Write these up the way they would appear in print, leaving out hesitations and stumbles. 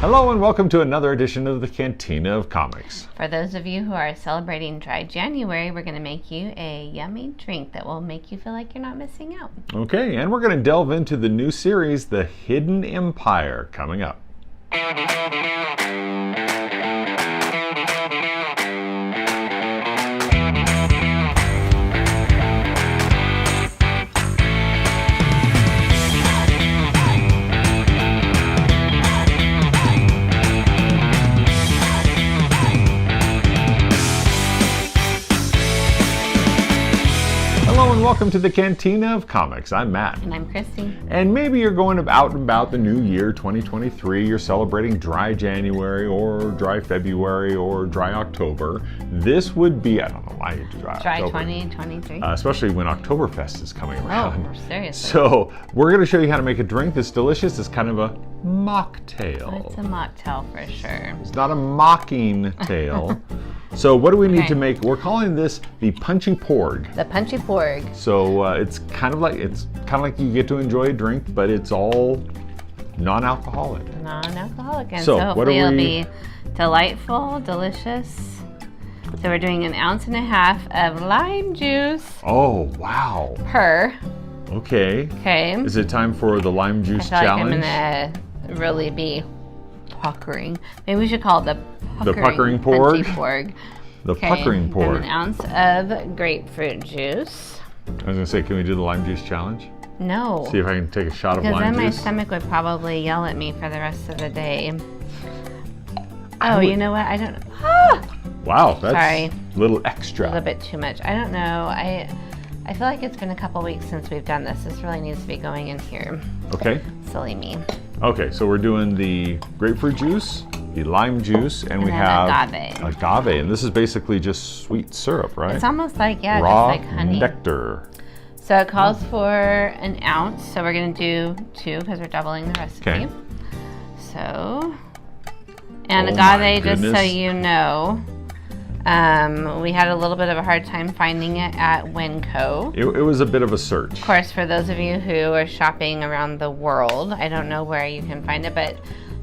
Hello and welcome to another edition of the Cantina of Comics. For those of you who are celebrating Dry January, we're going to make you a yummy drink that will make you feel like you're not missing out. Okay, and we're going to delve into the new series, The Hidden Empire, coming up. Hello and welcome to the Cantina of Comics. I'm Matt. And I'm Kristi. And maybe you're going out and about the new year, 2023. You're celebrating Dry January or Dry February or Dry October. This would be, I don't know why you do Dry October. 2023. Especially when Oktoberfest is coming around. Oh, seriously. So we're going to show you how to make a drink that's delicious. It's kind of a mocktail. It's a mocktail for sure. It's not a mocking tail. So what do we need to make? We're calling this the Punchy Porg. The Punchy Porg. So it's kind of like you get to enjoy a drink, but it's all non-alcoholic. Non-alcoholic, and So, so what hopefully do it'll we- be delightful, delicious. So we're doing 1.5 ounces of lime juice Oh, wow. per. Okay. Okay. Is it time for the lime I juice feel like challenge? I'm gonna really be puckering. Maybe we should call it the puckering Punchy porg? Porg. The Okay, puckering porg. and 1 ounce of grapefruit juice. I was gonna say, can we do the lime juice challenge? No. See if I can take a shot of Because lime then my juice. stomach would probably yell at me for the rest of the day. Oh, you know what? I don't know. Ah! Wow, that's Sorry. a little extra. A little bit too much. I don't know. I feel like it's been a couple weeks since we've done this. This really needs to be going in here. Okay. Silly me. Okay, so we're doing the grapefruit juice, the lime juice, and we then have agave. and this is basically just sweet syrup, right? It's almost like, yeah, Raw just like honey. nectar. So it calls for 1 ounce. So we're going to do 2 because we're doubling the recipe. Okay. So, and Oh my agave, just so goodness. you know, we had a little bit of a hard time finding it at Winco. It was a bit of a search. Of course, for those of you who are shopping around the world, I don't know where you can find it, but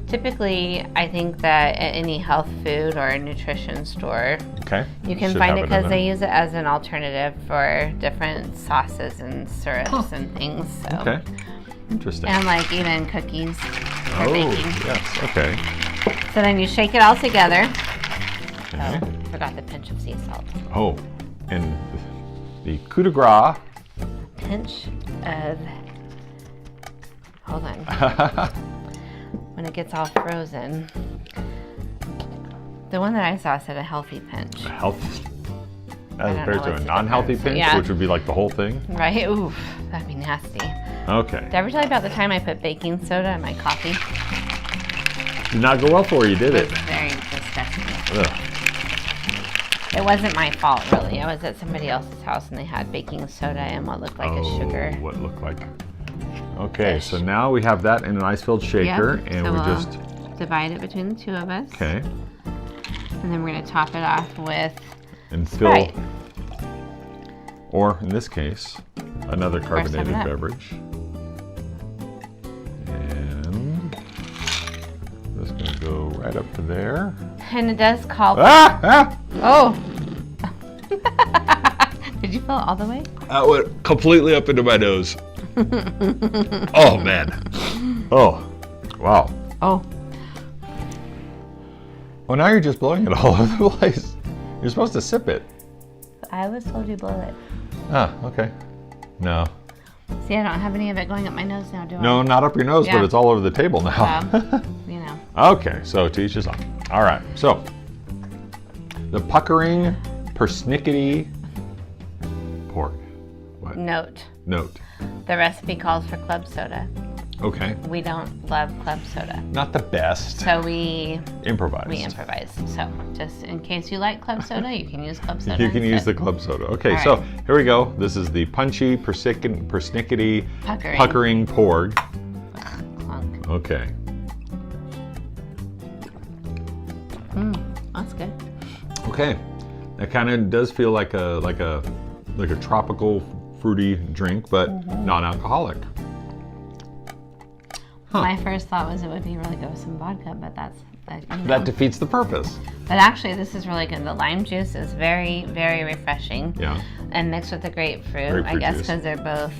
typically I think that at any health food or nutrition store, Okay. you can Should find have it in because there. they use it as an alternative for different sauces and syrups and things. So. Okay. Interesting. And like even cookies for Oh, baking. yes. Okay. So then you shake it all together. Okay. Oh, forgot the pinch of sea salt. Oh, and the coup de grace. Pinch of, hold on. When it gets all frozen. The one that I saw said a healthy pinch. Healthy. I As don't opposed know to a what's the non-healthy difference. pinch, Yeah. which would be like the whole thing. Right? Oof, that'd be nasty. Okay. Did I ever tell you about the time I put baking soda in my coffee? Did not go well for you, did It it? was very disgusting. Ugh. It wasn't my fault, really. I was at somebody else's house and they had baking soda and what looked like a sugar. What looked like. Okay, Fish. so now we have that in an ice-filled shaker, Yep, and so we we'll just. divide it between the two of us. Okay. And then we're going to top it off with And fill. Sprite. Or in this case, another carbonated 7-Up. beverage. And that's going to go right up to there. And it does call for... Ah! Ah! Oh! Did you fill it all the way? That went completely up into my nose. Oh, man. Oh, wow. Oh. Well, now you're just blowing it all over the place. You're supposed to sip it. I was told you blow it. Ah, okay. No. See, I don't have any of it going up my nose now, do I? No, not up your nose, but Yeah. it's all over the table now. You know. Okay, so to each his own. All right, so the puckering persnickety pork. What? Note. Note. The recipe calls for club soda. Okay. We don't love club soda. Not the best. So we Improvised. improvise. So just in case you like club soda, you can use club soda. You can use the instead. club soda. Okay, All so right. here we go. This is the punchy persnickety puckering porg. Clunk. Okay. That's good. Okay. It kind of does feel like a tropical fruity drink, but non-alcoholic. Huh. My first thought was it would be really good with some vodka, but that defeats the purpose. But actually, this is really good. The lime juice is very, very refreshing. Yeah. And mixed with the grapefruit, I guess, because they're both,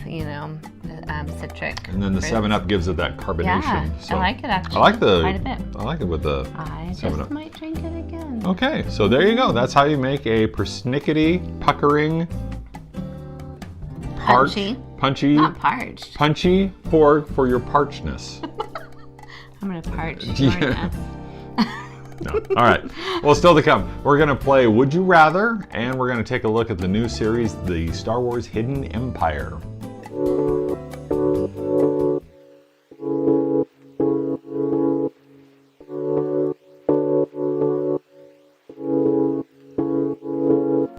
citric. And then the 7-Up gives it that carbonation. Yeah, so I like it actually. quite a bit. I like it with the 7-Up. Just might drink it again. Okay, so there you go. That's how you make a persnickety, puckering, punchy, not parched. Punchy porg for your parchness. I'm gonna parch. Yeah. No. All right. Well, still to come. We're going to play Would You Rather, and we're going to take a look at the new series, The Star Wars Hidden Empire.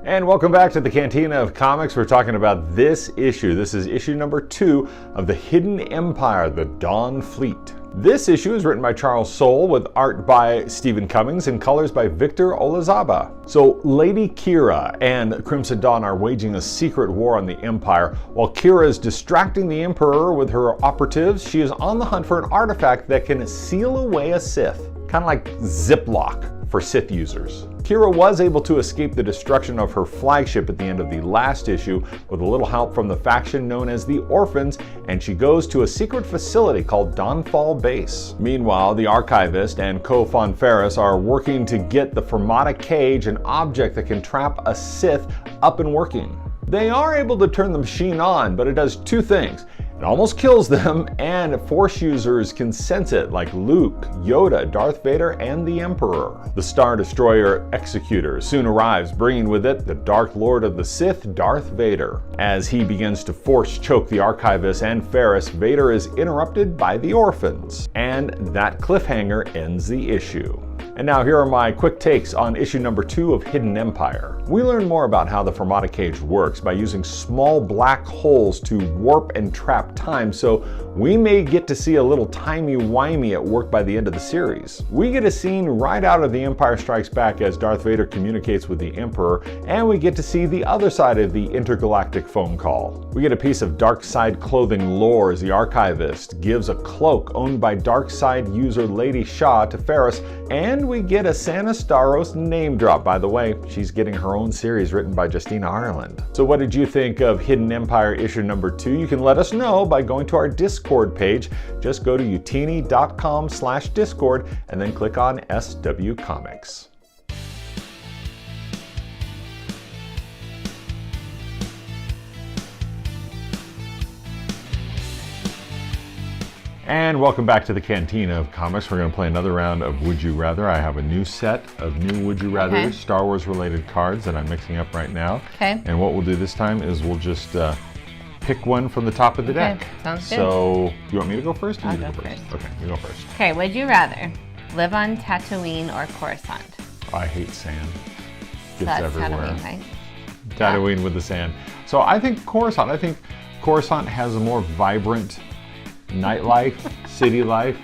And welcome back to the Cantina of Comics. We're talking about this issue. This is issue number 2 of The Hidden Empire, The Dawn Fleet. This issue is written by Charles Soule with art by Stephen Cummings and colors by Victor Olazaba. So Lady Kira and Crimson Dawn are waging a secret war on the Empire. While Kira is distracting the Emperor with her operatives, she is on the hunt for an artifact that can seal away a Sith, kind of like Ziploc for Sith users. Kira was able to escape the destruction of her flagship at the end of the last issue with a little help from the faction known as the Orphans, and she goes to a secret facility called Dawnfall Base. Meanwhile, the Archivist and Ko-Fan Ferris are working to get the Fermata Cage, an object that can trap a Sith, up and working. They are able to turn the machine on, but it does 2 things. It almost kills them, and Force users can sense it, like Luke, Yoda, Darth Vader, and the Emperor. The Star Destroyer Executor soon arrives, bringing with it the Dark Lord of the Sith, Darth Vader. As he begins to force choke the Archivist and Ferris, Vader is interrupted by the Orphans. And that cliffhanger ends the issue. And now here are my quick takes on issue number 2 of Hidden Empire. We learn more about how the Fermata Cage works by using small black holes to warp and trap time, so we may get to see a little timey-wimey at work by the end of the series. We get a scene right out of The Empire Strikes Back as Darth Vader communicates with the Emperor, and we get to see the other side of the intergalactic phone call. We get a piece of dark side clothing lore as the Archivist gives a cloak owned by dark side user Lady Shaw to Ferris, and we get a Santa Staros name drop. By the way, she's getting her own series written by Justina Ireland. So what did you think of Hidden Empire issue number 2? You can let us know by going to our Discord page. Just go to utini.com/Discord and then click on SW Comics. And welcome back to the Cantina of Comics. We're going to play another round of Would You Rather. I have a new set of new Would You Rather Star Wars related cards that I'm mixing up right now. Okay. And what we'll do this time is we'll just pick one from the top of the deck. Sounds good. So, you want me to go first? Or I'll you go first? first. Okay, you go first. Okay, would you rather live on Tatooine or Coruscant? I hate sand. Gets That's everywhere. Tatooine, right? Tatooine with the sand. So I think Coruscant has a more vibrant nightlife, city life.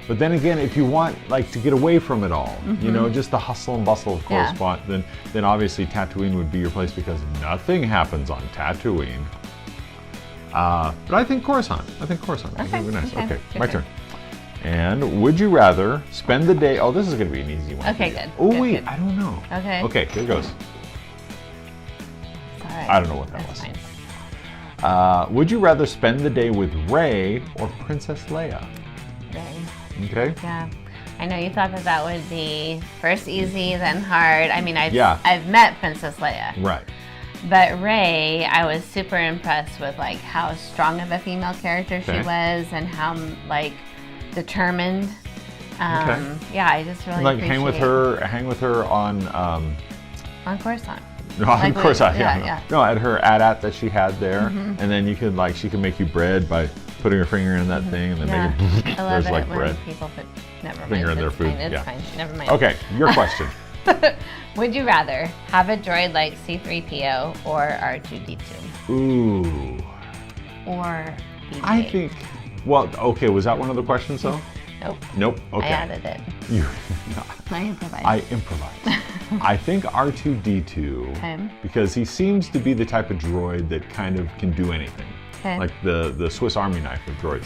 But then again, if you want to get away from it all, just the hustle and bustle of Coruscant, then obviously Tatooine would be your place because nothing happens on Tatooine. But I think Coruscant. Okay. That would be nice. Okay, my turn. And would you rather spend the day? Oh, this is going to be an easy one. Okay, good. Oh, good, wait, good. I don't know. Okay. Okay, here goes. It's all right. I don't know what that That's was. fine. Would you rather spend the day with Rey or Princess Leia? Rey. Okay. Yeah. I know you thought that would be first easy, then hard. I mean, I've met Princess Leia. Right. But Rey, I was super impressed with how strong of a female character she was and how determined. Yeah, I just really hang with her on Coruscant. No, of course not. Yeah. No, at her AT-AT that she had there, and then you could she can make you bread by putting her finger in that thing and then make it. I love there's it when bread. People put Finger in their food. It's fine. Never mind. Okay, your question. Would you rather have a droid like C-3PO or R2-D2? Ooh. Or BB-8? I think. Well, okay. Was that one of the questions though? Nope. Nope. Okay. I added it. You. I improvised. I improvised. I think R2-D2, Okay. because he seems to be the type of droid that kind of can do anything. Okay. Like the Swiss Army knife of droids.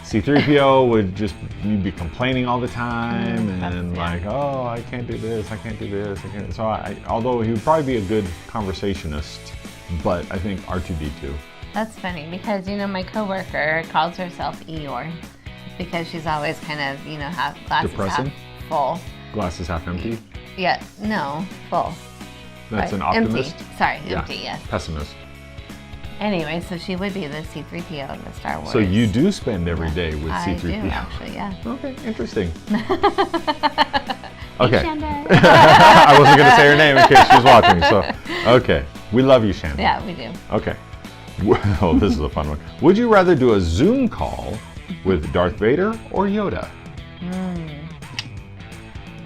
C-3PO would just be complaining all the time and like, oh, I can't do this, I can't do this, I can't. So although he would probably be a good conversationist, but I think R2-D2. That's funny because, you know, my coworker calls herself Eeyore because she's always kind of, you know, glasses Depressing? half full. Glasses half empty? Yeah, no, full. That's an Right, optimist? Empty. Sorry, empty, yes. Pessimist. Anyway, so she would be the C-3PO of the Star Wars. So you do spend every day with I C-3PO? do, actually, yeah. Okay, interesting. Hey, Okay. Shanda. I wasn't going to say her name in case she was watching, so, okay. We love you, Shannon. Yeah, we do. Okay. Well, this is a fun one. Would you rather do a Zoom call with Darth Vader or Yoda?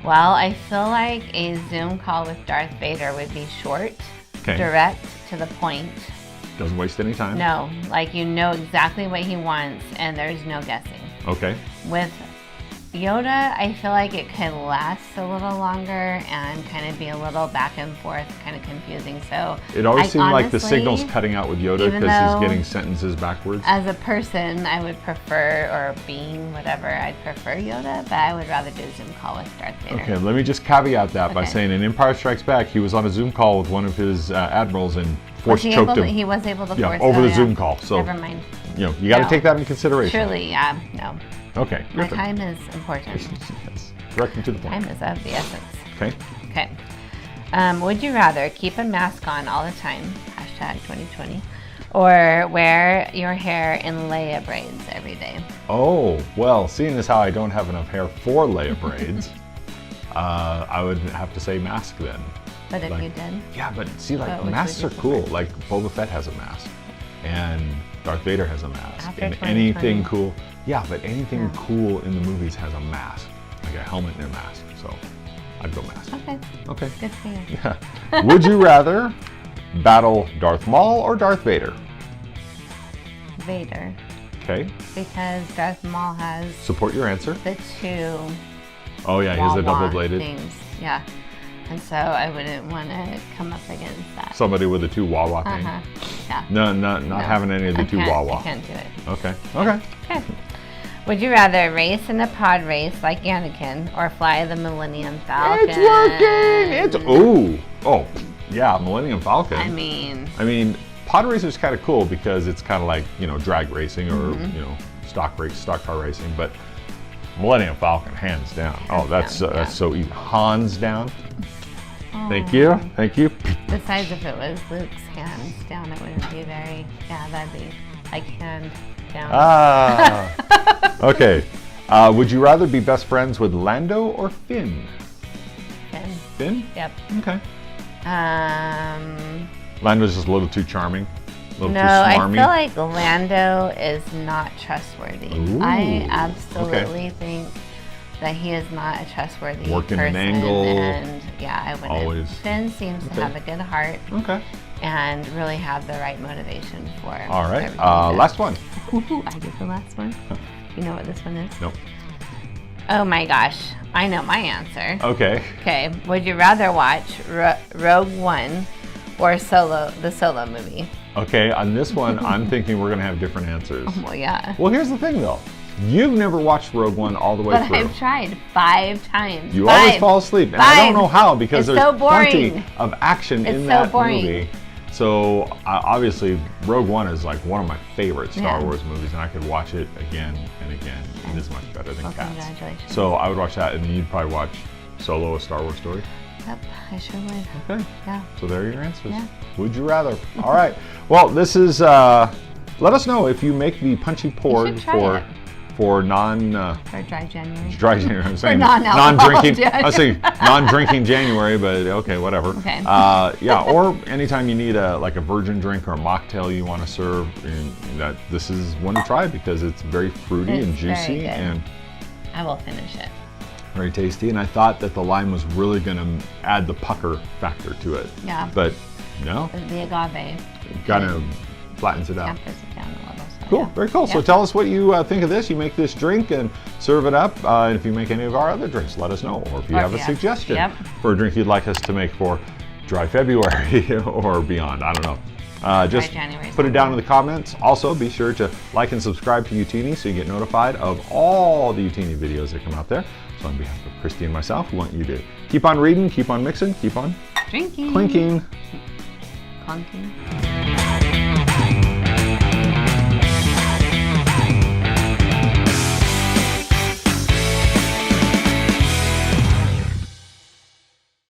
Well, I feel like a Zoom call with Darth Vader would be short, Okay. direct, to the point. Doesn't waste any time. No, like you know exactly what he wants and there's no guessing. Okay. With Yoda, I feel like it could last a little longer and kind of be a little back and forth, kind of confusing. So It always seemed like the honestly, signal's cutting out with Yoda even because though- he's getting sentences backwards. As a person, I would prefer, or being, whatever, I'd prefer Yoda, but I would rather do a Zoom call with Darth Vader. Okay, let me just caveat that by Okay. saying in Empire Strikes Back, he was on a Zoom call with one of his admirals and force choked him. He was able to Yeah, force over the yeah. Zoom call. So, Never mind. you know, you got to No. take that into consideration. Surely, yeah, no. Okay. My perfect. time is important. Yes. Direct and to the point. Time is of the essence. Okay. Okay. Would you rather keep a mask on all the time, hashtag 2020, or wear your hair in Leia braids every day? Oh, well, seeing as how I don't have enough hair for Leia braids, I would have to say mask then. But if Like- you did? Yeah, but see, like, But which masks are would you cool. Like, Boba Fett has a mask, and Darth Vader has a mask, After and 2020. anything cool. Yeah, but anything Yeah. cool in the movies has a mask, like a helmet and a mask. So, I'd go mask. Okay, Okay. good for you. Yeah. Would you rather battle Darth Maul or Darth Vader? Vader, Okay. because Darth Maul has Support your answer. the two Oh yeah, he's a wah-wah double-bladed. things. Yeah. And so I wouldn't want to come up against that. Somebody with a two wah-wah thing. Yeah. No, not having any of the two I wah-wah. can't do it. Okay. Okay. Okay. Would you rather race in a pod race like Anakin or fly the Millennium Falcon? It's working. Oh, yeah, Millennium Falcon. I mean, pod racing is kind of cool because it's kind of like, you know, drag racing or Mm-hmm. you know, stock car racing. But Millennium Falcon, hands down. Oh, that's down, yeah. so easy. Hands down. Thank you. Thank you. besides if it was Luke's hands down, it wouldn't be very, that'd be like hand down. Okay. Would you rather be best friends with Lando or Finn? Finn. Finn? Yep. Okay. Um, Lando's just a little too charming. A little no, too I smarmy. feel like Lando is not trustworthy. Ooh, I absolutely think that he is not a trustworthy Working person. an angle. And yeah, I wouldn't. Always. Finn seems to have a good heart Okay. and really have the right motivation for All right. everything he does. Last one. Ooh, I did the last one. You know what this one is? Nope. Oh my gosh, I know my answer. Okay. Okay, would you rather watch Rogue One or the Solo movie? Okay. On this one, I'm thinking we're gonna have different answers. Well, yeah. Well, here's the thing, though. You've never watched Rogue One all the way But through. I've tried 5 times. You 5. always fall asleep, and I don't 5. know how because It's there's so boring. plenty of action It's in so that boring. movie. So obviously, Rogue One is like one of my favorite Star Yeah. Wars movies, and I could watch it again and again. It is much better than Well, Cats. congratulations. So I would watch that, and then you'd probably watch Solo: A Star Wars Story. Yep, I sure would. Okay. Yeah. So there are your answers. Yeah. Would you rather? All right. Well, this is. Let us know if you make the Punchy Porg try it. for non. For dry January. Dry January. I'm saying non-alcohol non-drinking. January. I say non-drinking January, but okay, whatever. Okay. Yeah, or anytime you need a virgin drink or a mocktail you want to serve, and this is one to try because it's very fruity and It's very juicy good. and I will finish it. very tasty. And I thought that the lime was really going to add the pucker factor to it. Yeah. But no, The agave kind of flattens it out. tempers it down a little. So. Cool, very cool. So tell us what you think of this. You make this drink and serve it up. And if you make any of our other drinks, let us know. Or if you have a suggestion for a drink you'd like us to make for dry February or beyond, I don't know. Just put it down in the comments. Also, be sure to like and subscribe to Utini so you get notified of all the Utini videos that come out there. So on behalf of Kristi and myself, we want you to keep on reading, keep on mixing, keep on drinking, clinking, clunking.